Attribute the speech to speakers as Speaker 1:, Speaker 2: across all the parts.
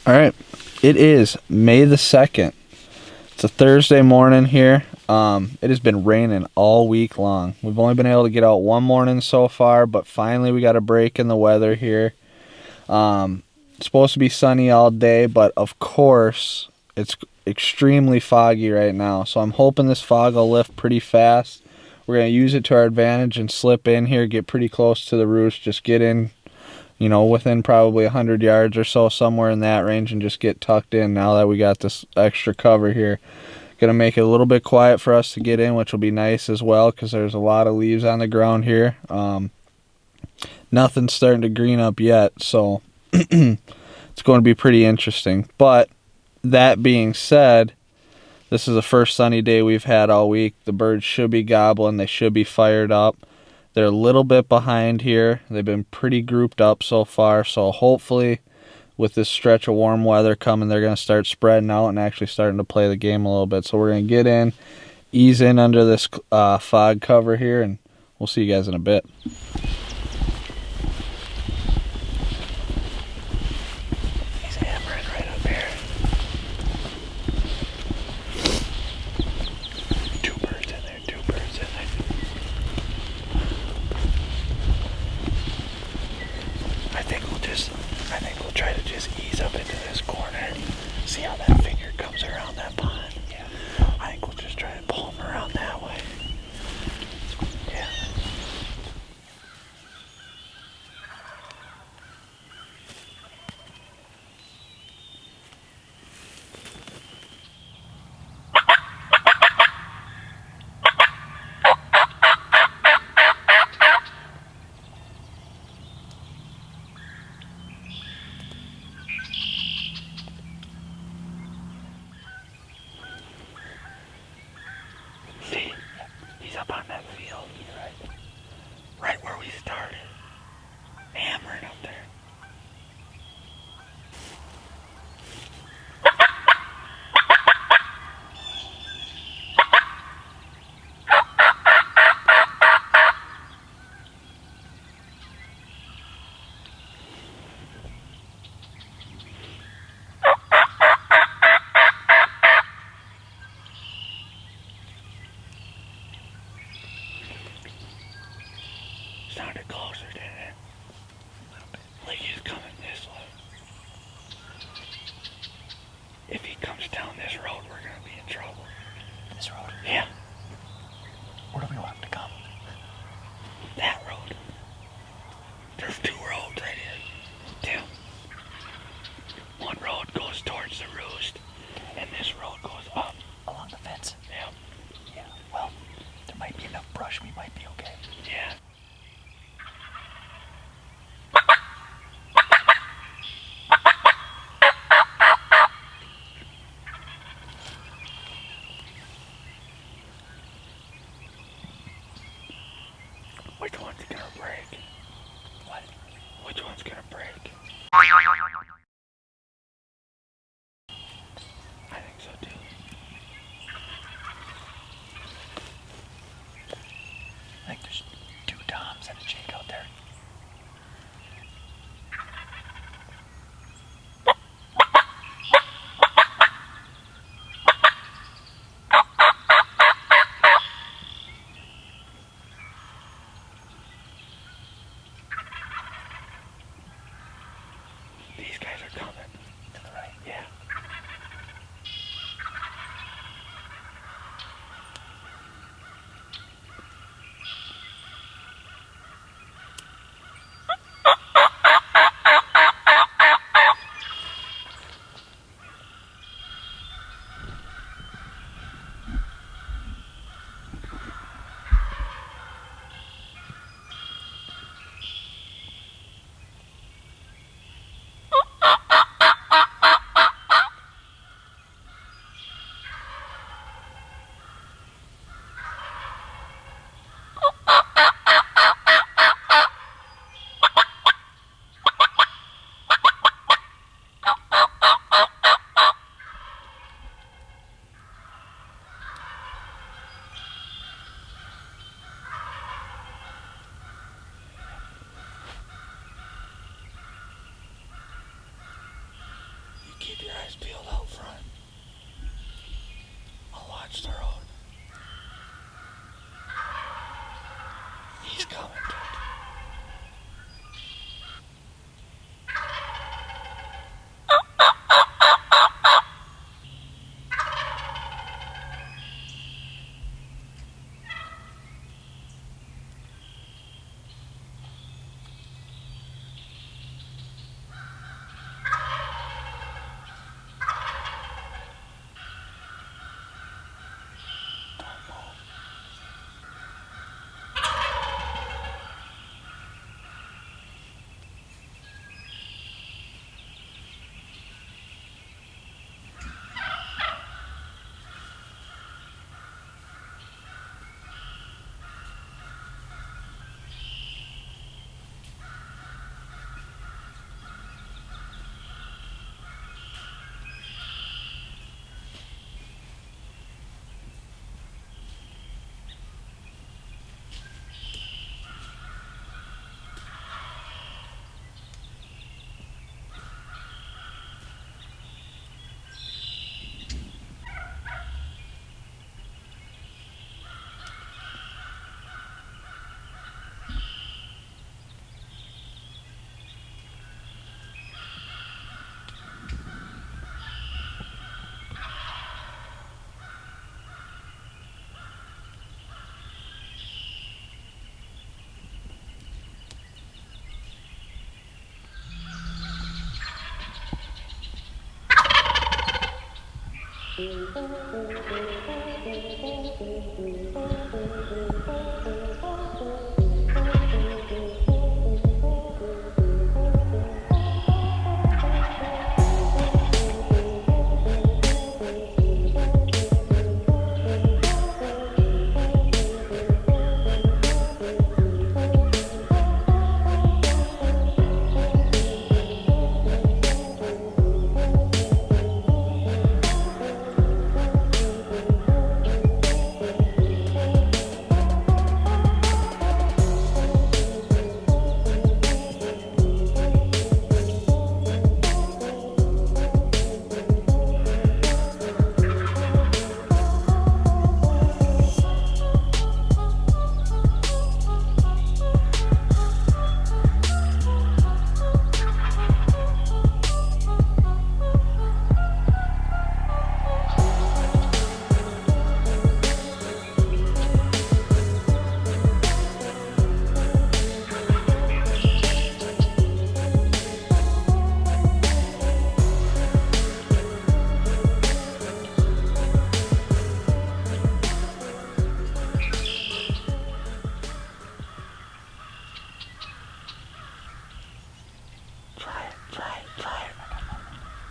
Speaker 1: All right, it is May the 2nd. It's a Thursday morning here. It has been raining all week long. We've only been able to get out one morning so far, but finally we got a break in the weather here. It's supposed to be sunny all day, but of course it's extremely foggy right now. So I'm hoping this fog will lift pretty fast. We're going to use it to our advantage and slip in here, get pretty close to the roost, just get in, within probably 100 yards or so, somewhere in that range, and just get tucked in now that we got this extra cover here. Going to make it a little bit quiet for us to get in, which will be nice as well because there's a lot of leaves on the ground here. Nothing's starting to green up yet, so it's going to be pretty interesting. But that being said, this is the first sunny day we've had all week. The birds should be gobbling. They should be fired up. They're a little bit behind here. They've been pretty grouped up so far, so hopefully with this stretch of warm weather coming, they're going to start spreading out and actually starting to play the game a little bit. So we're going to get in, ease in under this fog cover here, and we'll see you guys in a bit.
Speaker 2: He's hammering right up here. Two birds in there, two birds in there. I think we'll try to just ease up into this corner. See how that finger comes around that pond? Yeah. I think we'll just try to pull him around that way. Yeah. See, he's up on that field, right where we started, hammering up there. Sounded closer, didn't it? A little bit. Like he's coming this way. If he comes down this road, we're gonna be in trouble. This road? Yeah. Where do we want him to come? That road. There's two roads right here. Tim. One road goes towards the roost, and this road goes up. Along the fence? Yeah. Yeah. Well, there might be enough brush. We might be okay. Yeah. keep your eyes peeled out front. I'll watch the road. He's coming, dude.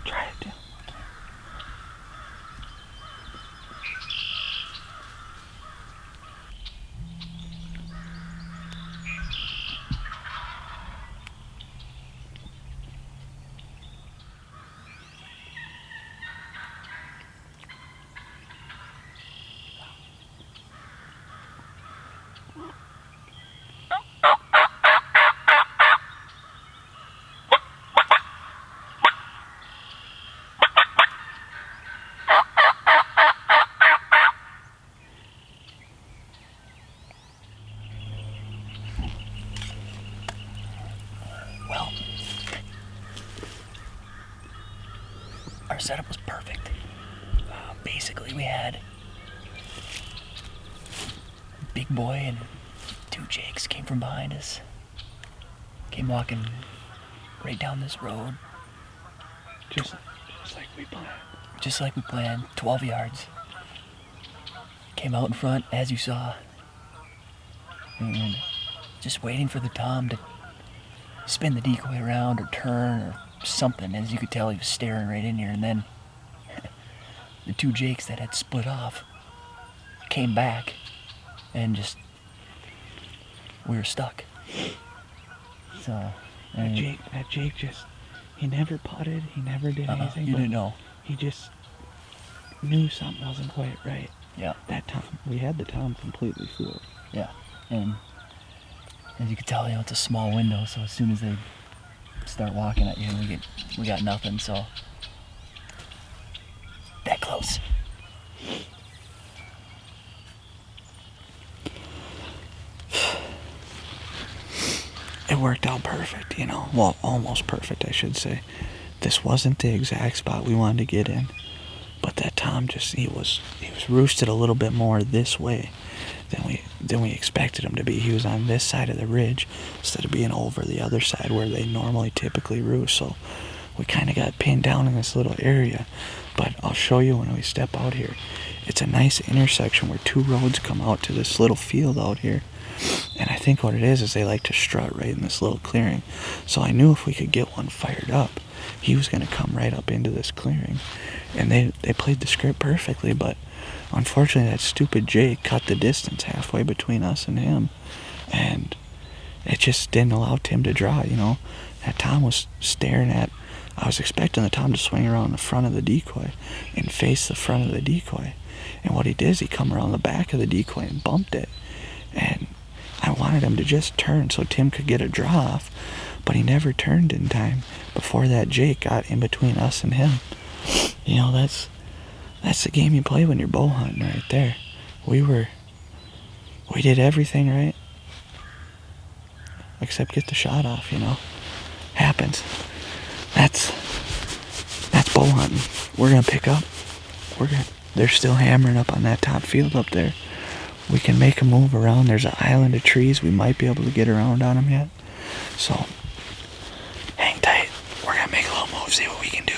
Speaker 2: Try it, dude. Well, our setup was perfect. Basically, we had Big Boy and two Jakes came from behind us. Came walking right down this road.
Speaker 1: Just like we planned.
Speaker 2: Just like we planned, 12 yards. Came out in front, as you saw. And just waiting for the Tom to spin the decoy around or turn or something. As you could tell, he was staring right in here. And then the two Jakes that had split off came back and just, we were stuck. So,
Speaker 1: That Jake just, he never putted, he never did anything.
Speaker 2: You didn't know.
Speaker 1: He just knew something wasn't quite right.
Speaker 2: Yeah.
Speaker 1: That Tom, we had the Tom completely fooled.
Speaker 2: Yeah. And as you can tell, it's a small window, so as soon as they start walking at you, we got nothing. So close. It worked out perfect, you know. Well, almost perfect, I should say. This wasn't the exact spot we wanted to get in, but that tom he was roosted a little bit more this way than we expected him to be. He was on this side of the ridge instead of being over the other side where they normally typically roost. So we kind of got pinned down in this little area. But I'll show you when we step out here. It's a nice intersection where two roads come out to this little field out here. And I think what it is they like to strut right in this little clearing. So I knew if we could get one fired up, he was going to come right up into this clearing. And they played the script perfectly, but unfortunately that stupid Jake cut the distance halfway between us and him. And it just didn't allow Tim to draw, you know. That tom was staring at, I was expecting the tom to swing around the front of the decoy and face the front of the decoy. And what he did is he come around the back of the decoy and bumped it. And I wanted him to just turn so Tim could get a draw off, but he never turned in time before that Jake got in between us and him. You know, that's the game you play when you're bow hunting right there. We did everything right, except get the shot off, you know. Happens. That's bow hunting. We're gonna pick up. They're still hammering up on that top field up there. We can make a move around. There's an island of trees. We might be able to get around on them yet. So, hang tight. We're going to make a little move, see what we can do.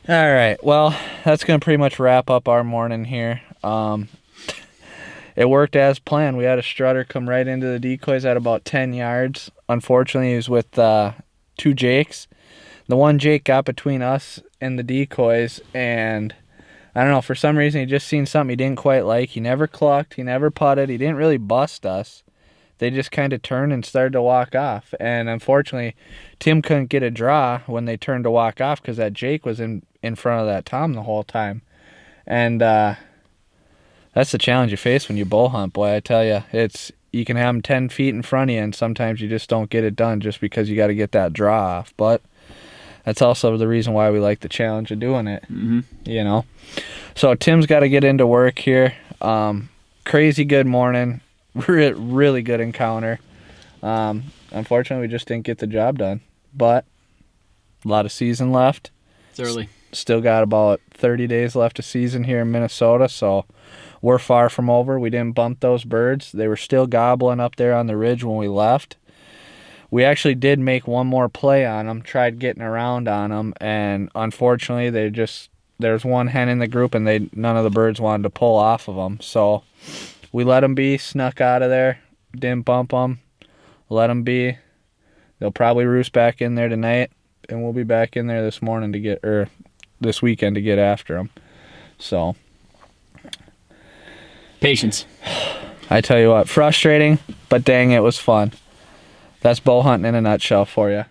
Speaker 1: All right, well, that's going to pretty much wrap up our morning here. It worked as planned. We had a strutter come right into the decoys at about 10 yards. Unfortunately, he was with two Jakes. The one Jake got between us and the decoys, and I don't know, for some reason he just seen something he didn't quite like. He never clucked, he never putted, he didn't really bust us. They just kind of turned and started to walk off. And unfortunately, Tim couldn't get a draw when they turned to walk off because that Jake was in front of that tom the whole time. And that's the challenge you face when you bow hunt, boy. I tell you, you can have them 10 feet in front of you, and sometimes you just don't get it done just because you got to get that draw off. But that's also the reason why we like the challenge of doing it, you know. So Tim's got to get into work here. Crazy good morning. Really good encounter. Unfortunately, we just didn't get the job done. But a lot of season left.
Speaker 3: It's early.
Speaker 1: Still got about 30 days left of season here in Minnesota, so we're far from over. We didn't bump those birds. They were still gobbling up there on the ridge when we left. We actually did make one more play on them, tried getting around on them, and unfortunately, there's one hen in the group, and none of the birds wanted to pull off of them. So we let them be, snuck out of there, didn't bump them, let them be. They'll probably roost back in there tonight, and we'll be back in there this weekend to get after them. So,
Speaker 3: patience.
Speaker 1: I tell you what, frustrating, but dang, it was fun. That's bow hunting in a nutshell for you.